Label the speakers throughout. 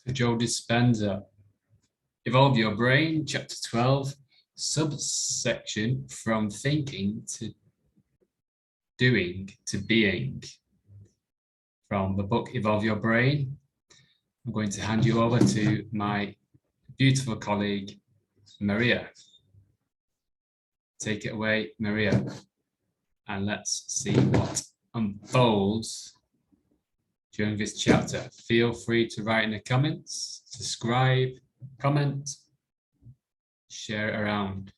Speaker 1: for Joe Dispenza. Evolve Your Brain, Chapter 12, subsection From Thinking to Doing to Being. From the book Evolve Your Brain. I'm going to hand you over to my beautiful colleague, Maria. Take it away, Maria, and let's see what unfolds during this chapter. Feel free to write in the comments, subscribe, comment, share it around.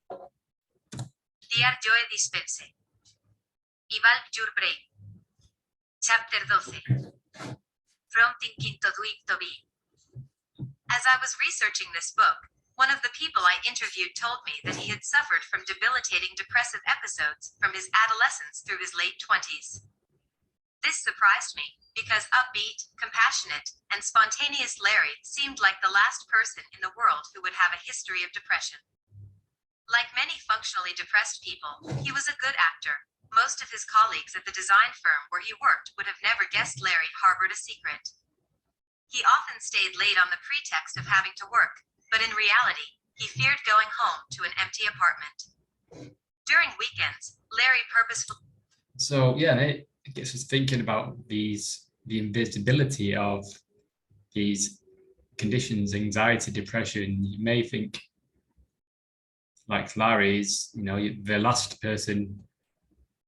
Speaker 2: Dear Joe Dispensing, Evolve Your Brain, Chapter 12, From Thinking to Doing to Being. As I was researching this book, one of the people I interviewed told me that he had suffered from debilitating depressive episodes from his adolescence through his late 20s. This surprised me, because upbeat, compassionate, and spontaneous Larry seemed like the last person in the world who would have a history of depression. Like many functionally depressed people, he was a good actor. Most of his colleagues at the design firm where he worked would have never guessed Larry harbored a secret. He often stayed late on the pretext of having to work, but in reality, he feared going home to an empty apartment. During weekends, Larry purposefully...
Speaker 1: So yeah, it gets us thinking about the invisibility of these conditions, anxiety, depression. You may think, like Larry's, the last person,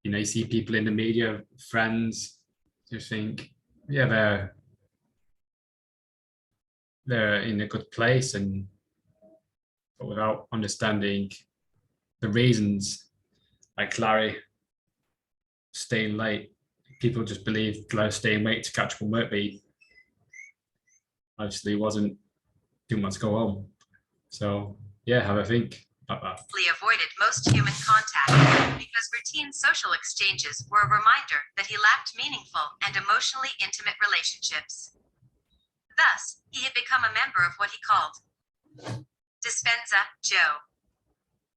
Speaker 1: you see people in the media, friends, you think, yeah, they're in a good place, but without understanding the reasons, like Larry staying late. People just believe Larry staying late to catch up on work, but he actually wasn't doing much to go home. So yeah, have a think about that.
Speaker 2: Avoided most human contact because routine social exchanges were a reminder that he lacked meaningful and emotionally intimate relationships. Thus, he had become a member of what he called Dispenza Joe.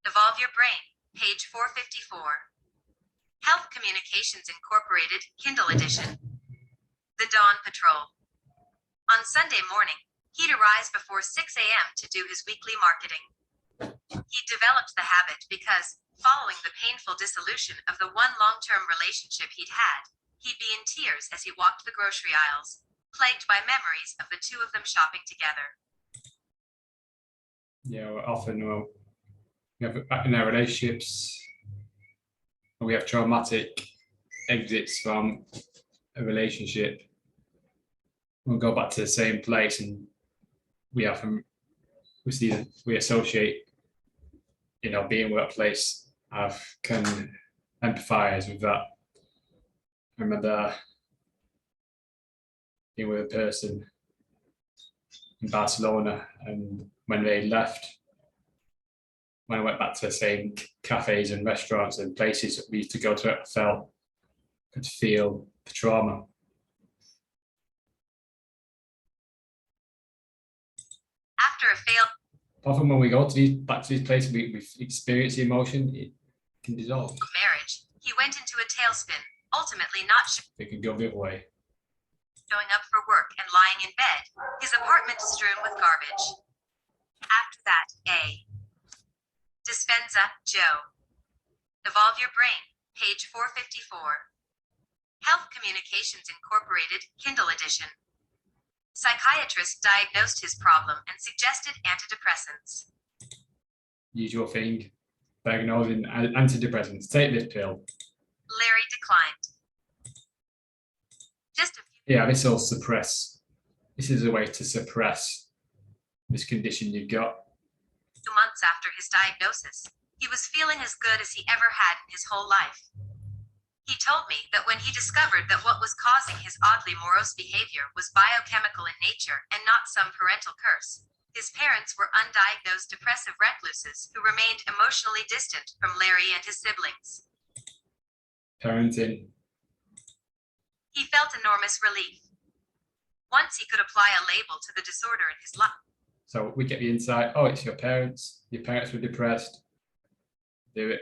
Speaker 2: Evolve Your Brain, page 454. Health Communications Incorporated, Kindle Edition. The Dawn Patrol. On Sunday morning, he'd arise before 6 a.m. to do his weekly marketing. He developed the habit because, following the painful dissolution of the one long-term relationship he'd had, he'd be in tears as he walked the grocery aisles, plagued by memories of the two of them shopping together.
Speaker 1: Yeah, often we have in our relationships, we have traumatic exits from a relationship. We'll go back to the same place, and we associate, being workplace. I can empathize with that. I remember being with a person in Barcelona, and when they left, when I went back to the same cafes and restaurants and places that we used to go to, I could feel the trauma.
Speaker 2: After a failed...
Speaker 1: Often when we go back to these places, we experience the emotion, it can dissolve.
Speaker 2: Marriage, he went into a tailspin, ultimately not
Speaker 1: It can go the other way.
Speaker 2: Showing up for work and lying in bed, his apartment strewn with garbage. After that, Dispenza Joe. Evolve Your Brain, page 454. Health Communications Incorporated, Kindle Edition. Psychiatrist diagnosed his problem and suggested antidepressants.
Speaker 1: Usual thing, diagnosing antidepressants. Take this pill.
Speaker 2: Larry declined.
Speaker 1: This will suppress. This is a way to suppress this condition you've got.
Speaker 2: 2 months after his diagnosis, he was feeling as good as he ever had in his whole life. He told me that when he discovered that what was causing his oddly morose behavior was biochemical in nature and not some parental curse, his parents were undiagnosed depressive recluses who remained emotionally distant from Larry and his siblings.
Speaker 1: Parenting.
Speaker 2: He felt enormous relief. Once he could apply a label to the disorder in his life.
Speaker 1: So we get the insight, it's your parents. Your parents were depressed. They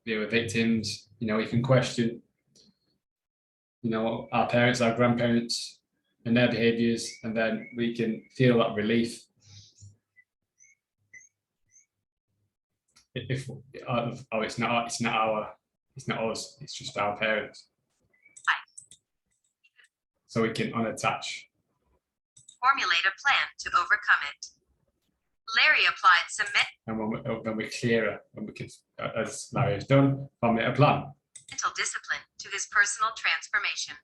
Speaker 1: were victims. You can question, our parents, our grandparents, and their behaviors, and then we can feel that relief. If it's not us, it's just our parents. So we can unattach.
Speaker 2: Formulate a plan to overcome it. Larry applied some
Speaker 1: And when we're clearer, when we can, as Larry has done, formulate a plan.
Speaker 2: mental discipline to his personal transformation.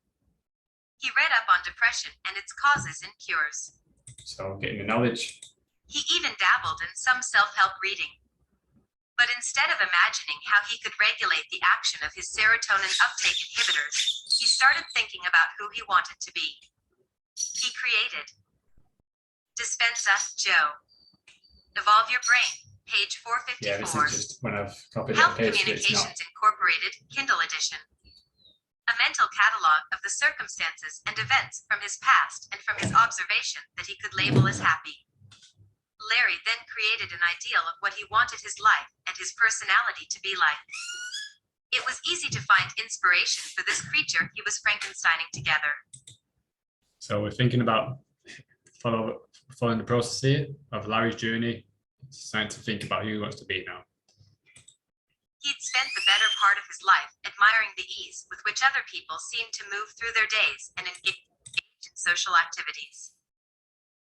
Speaker 2: He read up on depression and its causes and cures.
Speaker 1: So getting the knowledge.
Speaker 2: He even dabbled in some self-help reading. But instead of imagining how he could regulate the action of his serotonin uptake inhibitors, he started thinking about who he wanted to be. He created Dispensa Joe. Evolve Your Brain, page 454.
Speaker 1: Yeah, this is just when I've copied it
Speaker 2: Health
Speaker 1: and pasted it, it's
Speaker 2: Communications
Speaker 1: not.
Speaker 2: Incorporated, Kindle edition. A mental catalog of the circumstances and events from his past and from his observation that he could label as happy. Larry then created an ideal of what he wanted his life and his personality to be like. It was easy to find inspiration for this creature he was Frankensteining together.
Speaker 1: So we're thinking about following the process here of Larry's journey. It's time to think about who he wants to be now.
Speaker 2: He'd spent the better part of his life admiring the ease with which other people seemed to move through their days and engage in social activities.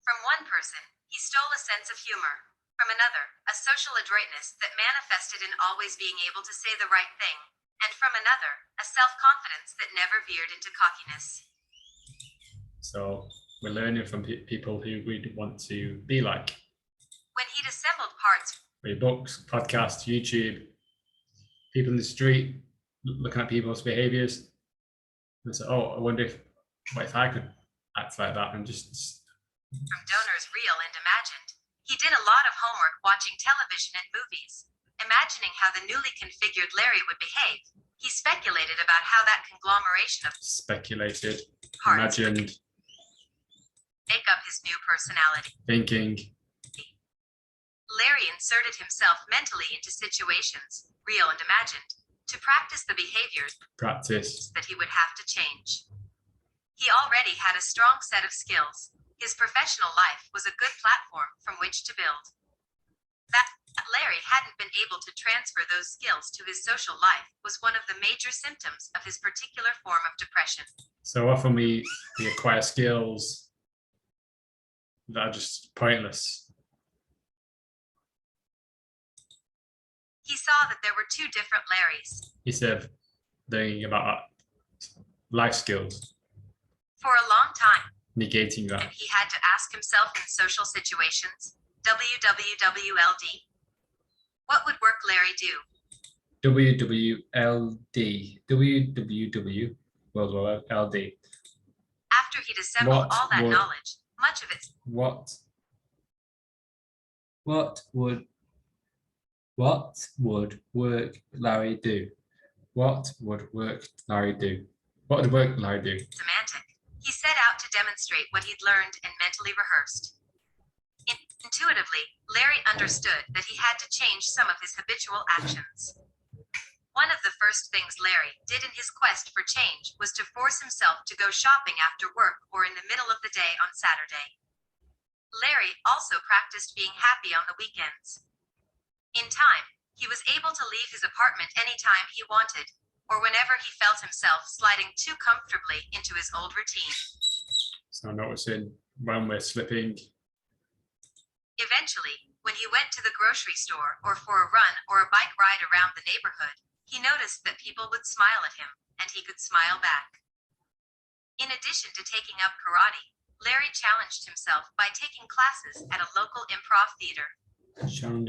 Speaker 2: From one person, he stole a sense of humor. From another, a social adroitness that manifested in always being able to say the right thing. And from another, a self-confidence that never veered into cockiness.
Speaker 1: So we're learning from people who we want to be like.
Speaker 2: When he'd assembled parts,
Speaker 1: Read books, podcasts, YouTube, people in the street, looking at people's behaviors. And say, oh, I wonder what if I could act like that, and just
Speaker 2: from donors real and imagined, he did a lot of homework watching television and movies. Imagining how the newly configured Larry would behave, he speculated about how that conglomeration of
Speaker 1: speculated,
Speaker 2: parts
Speaker 1: imagined,
Speaker 2: make up his new personality.
Speaker 1: thinking.
Speaker 2: Larry inserted himself mentally into situations, real and imagined, to practice the behaviors
Speaker 1: Practice.
Speaker 2: that he would have to change. He already had a strong set of skills. His professional life was a good platform from which to build. That Larry hadn't been able to transfer those skills to his social life was one of the major symptoms of his particular form of depression.
Speaker 1: So often we acquire skills that are just pointless.
Speaker 2: He saw that there were two different Larrys.
Speaker 1: Instead of thinking about life skills,
Speaker 2: For a long time,
Speaker 1: negating
Speaker 2: and
Speaker 1: that.
Speaker 2: he had to ask himself in social situations, WWWLD, what would work Larry do?
Speaker 1: WWLD. WWW. World War LD.
Speaker 2: After he'd assembled
Speaker 1: What
Speaker 2: all that
Speaker 1: would-
Speaker 2: knowledge, much of it
Speaker 1: What would work Larry do? What would work Larry do? What would work Larry do?
Speaker 2: semantic. He set out to demonstrate what he'd learned and mentally rehearsed. Intuitively, Larry understood that he had to change some of his habitual actions. One of the first things Larry did in his quest for change was to force himself to go shopping after work or in the middle of the day on Saturday. Larry also practiced being happy on the weekends. In time, he was able to leave his apartment anytime he wanted, or whenever he felt himself sliding too comfortably into his old routine.
Speaker 1: So noticing when we're slipping.
Speaker 2: Eventually, when he went to the grocery store or for a run or a bike ride around the neighborhood, he noticed that people would smile at him, and he could smile back. In addition to taking up karate, Larry challenged himself by taking classes at a local improv theater.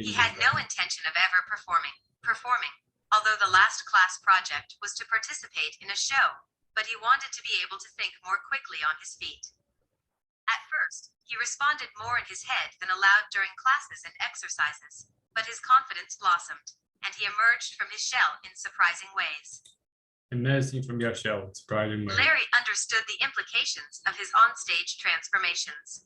Speaker 2: He had no intention of ever performing, although the last class project was to participate in a show, but he wanted to be able to think more quickly on his feet. At first, he responded more in his head than aloud during classes and exercises, but his confidence blossomed, and he emerged from his shell in surprising ways.
Speaker 1: Emerging from your shell, surprisingly.
Speaker 2: Larry understood the implications of his onstage transformations.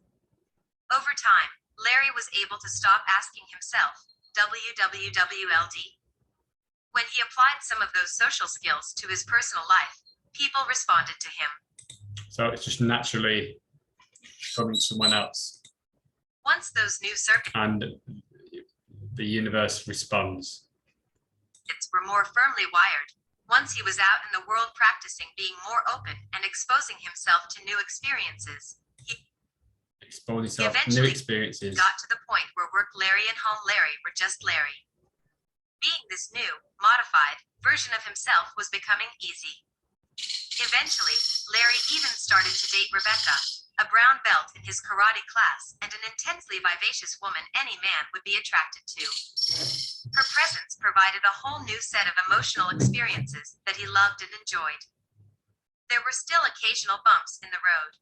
Speaker 2: Over time, Larry was able to stop asking himself, WWWLD. When he applied some of those social skills to his personal life, people responded to him.
Speaker 1: So it's just naturally becoming someone else.
Speaker 2: Once those new circuits
Speaker 1: And the universe responds.
Speaker 2: were more firmly wired, once he was out in the world practicing being more open and exposing himself to new experiences, he
Speaker 1: Expose yourself to new
Speaker 2: eventually
Speaker 1: experiences.
Speaker 2: got to the point where work Larry and home Larry were just Larry. Being this new, modified version of himself was becoming easy. Eventually, Larry even started to date Rebecca, a brown belt in his karate class and an intensely vivacious woman any man would be attracted to. Her presence provided a whole new set of emotional experiences that he loved and enjoyed. There were still occasional bumps in the road.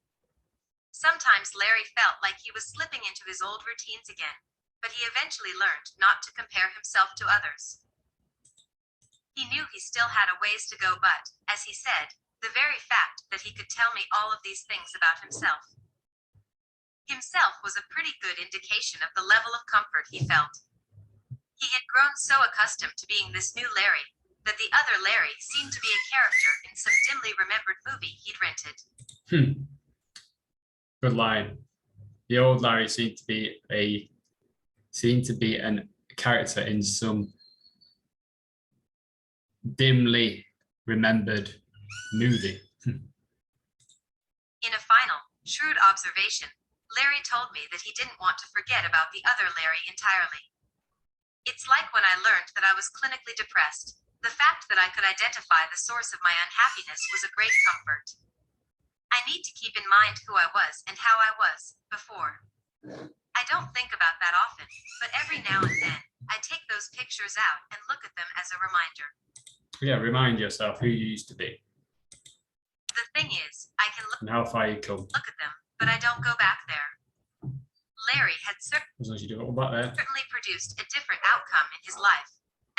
Speaker 2: Sometimes Larry felt like he was slipping into his old routines again, but he eventually learned not to compare himself to others. He knew he still had a ways to go, but, as he said, the very fact that he could tell me all of these things about himself was a pretty good indication of the level of comfort he felt. He had grown so accustomed to being this new Larry that the other Larry seemed to be a character in some dimly remembered movie he'd rented.
Speaker 1: Good line. The old Larry seemed to be a character in some dimly remembered movie.
Speaker 2: In a final, shrewd observation, Larry told me that he didn't want to forget about the other Larry entirely. It's like when I learned that I was clinically depressed. The fact that I could identify the source of my unhappiness was a great comfort. I need to keep in mind who I was and how I was before. I don't think about that often, but every now and then, I take those pictures out and look at them as a reminder.
Speaker 1: Yeah, remind yourself who you used to be.
Speaker 2: The thing is, I can
Speaker 1: and how far you come.
Speaker 2: look at them, but I don't go back there. Larry had
Speaker 1: As long as you do it all back there.
Speaker 2: certainly produced a different outcome in his life,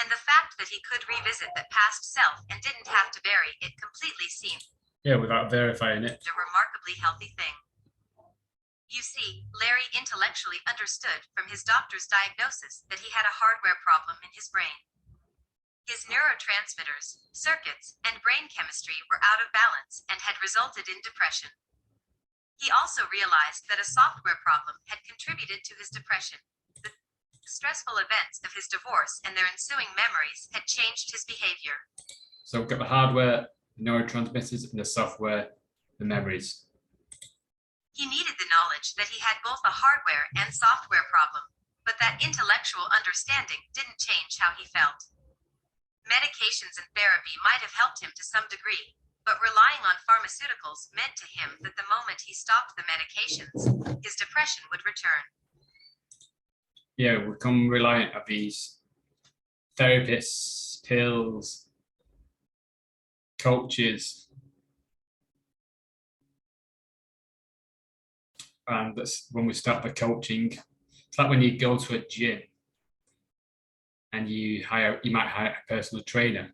Speaker 2: and the fact that he could revisit that past self and didn't have to bury it completely seemed
Speaker 1: Yeah, without verifying it.
Speaker 2: a remarkably healthy thing. You see, Larry intellectually understood from his doctor's diagnosis that he had a hardware problem in his brain. His neurotransmitters, circuits, and brain chemistry were out of balance and had resulted in depression. He also realized that a software problem had contributed to his depression. The stressful events of his divorce and their ensuing memories had changed his behavior.
Speaker 1: So we've got the hardware, the neurotransmitters, and the software, the memories.
Speaker 2: He needed the knowledge that he had both a hardware and software problem, but that intellectual understanding didn't change how he felt. Medications and therapy might have helped him to some degree, but relying on pharmaceuticals meant to him that the moment he stopped the medications, his depression would return.
Speaker 1: Yeah, we become reliant on these therapists, pills, coaches. And that's when we start the coaching. It's like when you go to a gym and you might hire a personal trainer.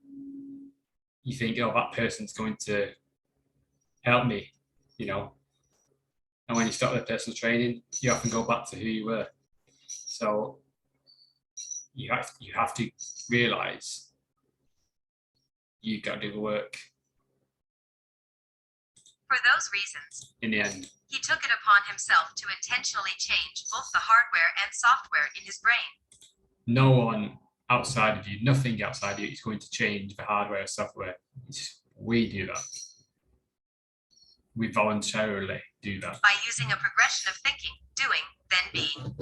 Speaker 1: You think, oh, that person's going to help me, you know. And when you start with personal training, you often go back to who you were. So you have to realize you've got to do the work.
Speaker 2: For those reasons,
Speaker 1: In the end,
Speaker 2: he took it upon himself to intentionally change both the hardware and software in his brain.
Speaker 1: no one outside of you, nothing outside of you is going to change the hardware or software. We do that. We voluntarily do that.
Speaker 2: By using a progression of thinking, doing, then being.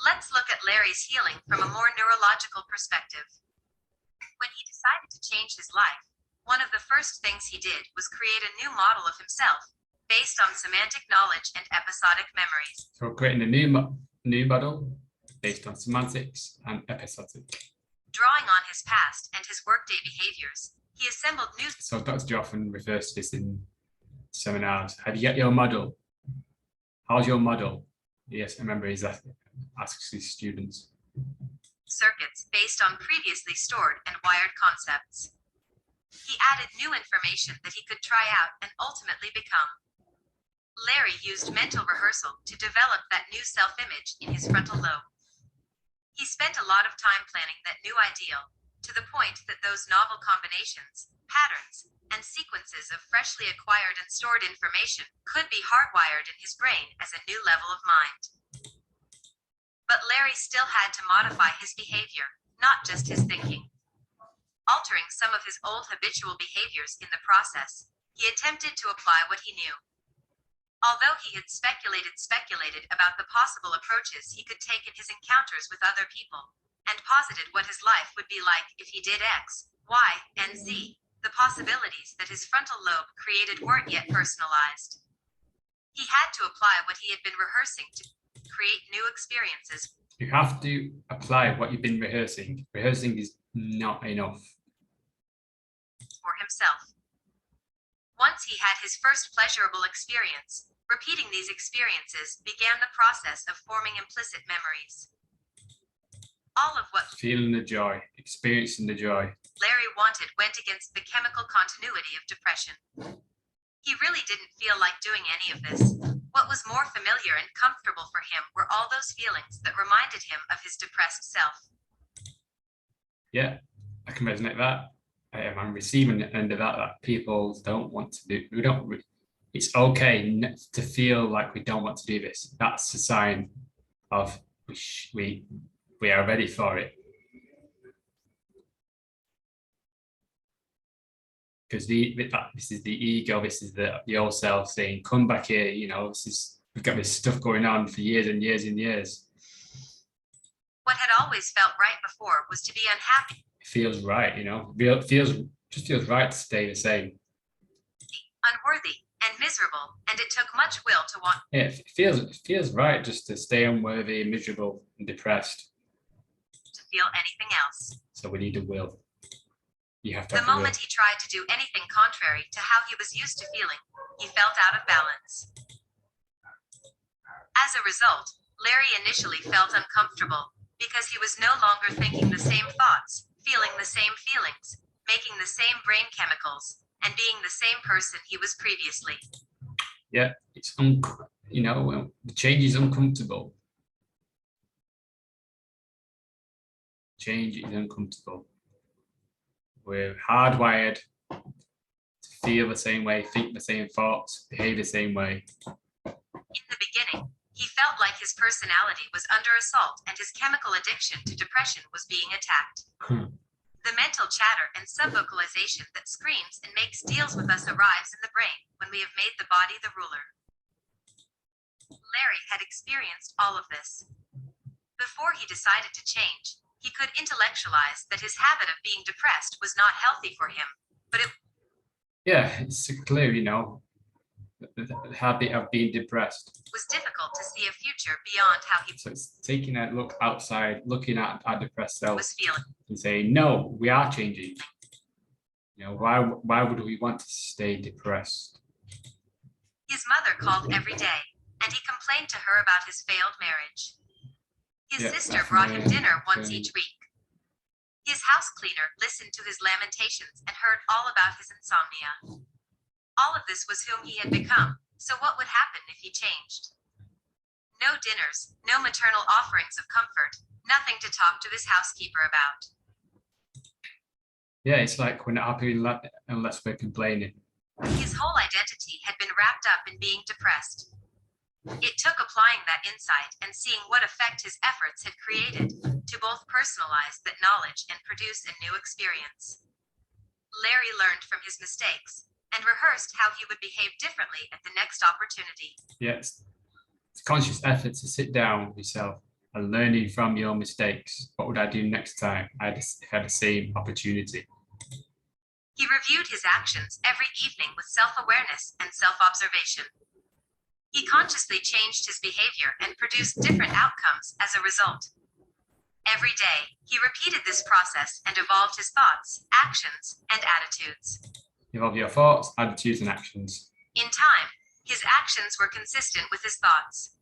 Speaker 2: Let's look at Larry's healing from a more neurological perspective. When he decided to change his life, one of the first things he did was create a new model of himself, based on semantic knowledge and episodic memories.
Speaker 1: So creating a new model based on semantics and episodic.
Speaker 2: Drawing on his past and his workday behaviors, he assembled new
Speaker 1: So Dr. Joe often refers to this in seminars. Have you got your model? How's your model? Yes, I remember he asks his students.
Speaker 2: circuits based on previously stored and wired concepts. He added new information that he could try out and ultimately become. Larry used mental rehearsal to develop that new self-image in his frontal lobe. He spent a lot of time planning that new ideal, to the point that those novel combinations, patterns, and sequences of freshly acquired and stored information could be hardwired in his brain as a new level of mind. But Larry still had to modify his behavior, not just his thinking. Altering some of his old habitual behaviors in the process, he attempted to apply what he knew. Although he had speculated about the possible approaches he could take in his encounters with other people, and posited what his life would be like if he did X, Y, and Z, the possibilities that his frontal lobe created weren't yet personalized. He had to apply what he had been rehearsing to create new experiences.
Speaker 1: You have to apply what you've been rehearsing. Rehearsing is not enough.
Speaker 2: For himself. Once he had his first pleasurable experience, repeating these experiences began the process of forming implicit memories. All of what
Speaker 1: Feeling the joy, experiencing the joy.
Speaker 2: Larry wanted went against the chemical continuity of depression. He really didn't feel like doing any of this. What was more familiar and comfortable for him were all those feelings that reminded him of his depressed self.
Speaker 1: Yeah, I can resonate that. I'm receiving the end of that people don't want to do. It's okay to feel like we don't want to do this. That's a sign of we are ready for it. Because this is the ego, this is the old self saying, come back here, we've got this stuff going on for years and years and years.
Speaker 2: What had always felt right before was to be unhappy.
Speaker 1: It feels right, just feels right to stay the same.
Speaker 2: Unworthy and miserable, and it took much will to want.
Speaker 1: Yeah, it feels right just to stay unworthy, miserable, and depressed.
Speaker 2: To feel anything else.
Speaker 1: So we need a will. You have to.
Speaker 2: The moment he tried to do anything contrary to how he was used to feeling, he felt out of balance. As a result, Larry initially felt uncomfortable because he was no longer thinking the same thoughts, feeling the same feelings, making the same brain chemicals, and being the same person he was previously.
Speaker 1: Yeah, it's the change is uncomfortable. Change is uncomfortable. We're hardwired to feel the same way, think the same thoughts, behave the same way.
Speaker 2: In the beginning, he felt like his personality was under assault and his chemical addiction to depression was being attacked. The mental chatter and sub-vocalization that screams and makes deals with us arrives in the brain when we have made the body the ruler. Larry had experienced all of this. Before he decided to change, he could intellectualize that his habit of being depressed was not healthy for him, but it...
Speaker 1: Yeah, it's clear, the habit of being depressed.
Speaker 2: Was difficult to see a future beyond how he...
Speaker 1: So it's taking a look outside, looking at our depressed self
Speaker 2: was feeling.
Speaker 1: And saying, no, we are changing. Why would we want to stay depressed?
Speaker 2: His mother called every day, and he complained to her about his failed marriage. His sister brought him dinner once each week. His house cleaner listened to his lamentations and heard all about his insomnia. All of this was whom he had become, so what would happen if he changed? No dinners, no maternal offerings of comfort, nothing to talk to his housekeeper about.
Speaker 1: Yeah, it's like we're not happy unless we're complaining.
Speaker 2: His whole identity had been wrapped up in being depressed. It took applying that insight and seeing what effect his efforts had created to both personalize that knowledge and produce a new experience. Larry learned from his mistakes and rehearsed how he would behave differently at the next opportunity.
Speaker 1: Yes, it's conscious effort to sit down with yourself and learning from your mistakes. What would I do next time I had the same opportunity?
Speaker 2: He reviewed his actions every evening with self-awareness and self-observation. He consciously changed his behavior and produced different outcomes as a result. Every day, he repeated this process and evolved his thoughts, actions, and attitudes.
Speaker 1: Evolve your thoughts, attitudes, and actions.
Speaker 2: In time, his actions were consistent with his thoughts.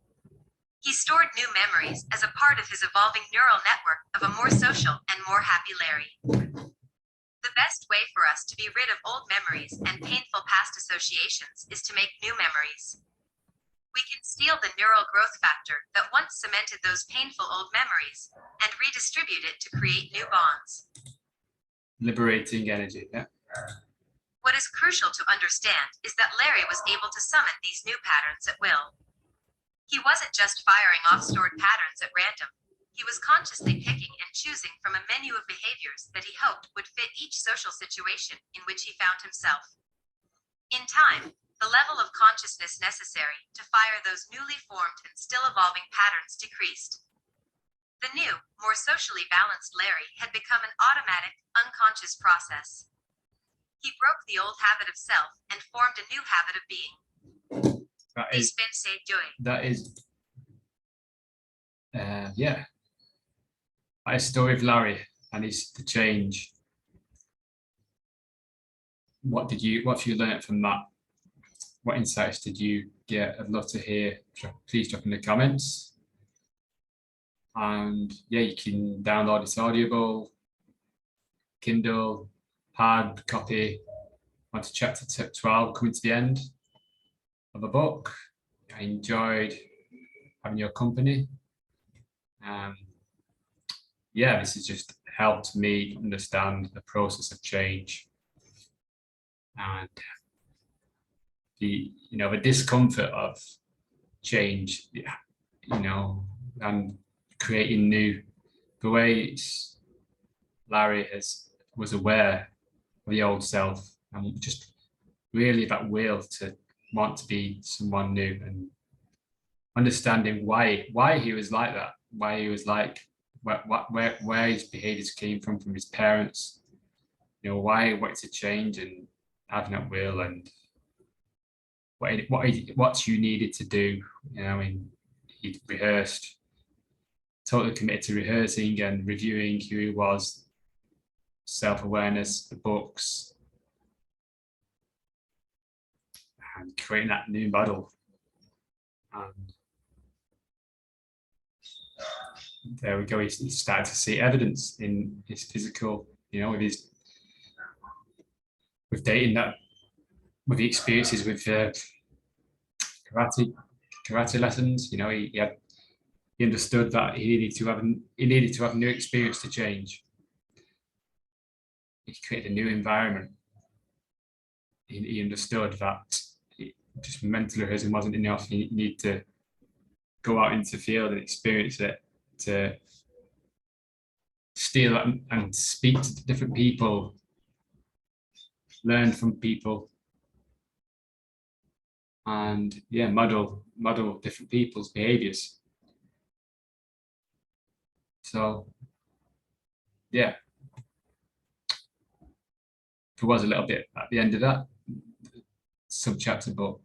Speaker 2: He stored new memories as a part of his evolving neural network of a more social and more happy Larry. The best way for us to be rid of old memories and painful past associations is to make new memories. We can steal the neural growth factor that once cemented those painful old memories and redistribute it to create new bonds.
Speaker 1: liberating energy. Yeah.
Speaker 2: What is crucial to understand is that Larry was able to summon these new patterns at will. He wasn't just firing off stored patterns at random. He was consciously picking and choosing from a menu of behaviors that he hoped would fit each social situation in which he found himself. In time, the level of consciousness necessary to fire those newly formed and still evolving patterns decreased. The new, more socially balanced Larry had become an automatic, unconscious process. He broke the old habit of self and formed a new habit of being. Dispensing.
Speaker 1: That is, yeah. That is story of Larry and the change. What have you learned from that? What insights did you get? I'd love to hear. Please drop in the comments. And yeah, you can download this Audible, Kindle, hard copy. On to chapter 12, coming to the end of a book. I enjoyed having your company. Yeah, this has just helped me understand the process of change and the discomfort of change, and creating new. The way Larry was aware of the old self and just really that will to want to be someone new, and understanding why he was like that, why he was like where his behaviors came from his parents, why he wanted to change and having that will, and what you needed to do. He rehearsed, totally committed to rehearsing and reviewing who he was, self-awareness, the books, and creating that new model. And there we go. He started to see evidence in his physical, with dating, that with the experiences with karate lessons. He understood that he needed to have a new experience to change. He created a new environment. He understood that just mental rehearsing wasn't enough. You need to go out into the field and experience it, to steal and speak to different people, learn from people, and yeah, model different people's behaviors. So yeah, there was a little bit at the end of that subchapter, but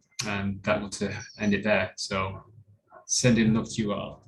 Speaker 1: that was to end it there. So sending love to you all.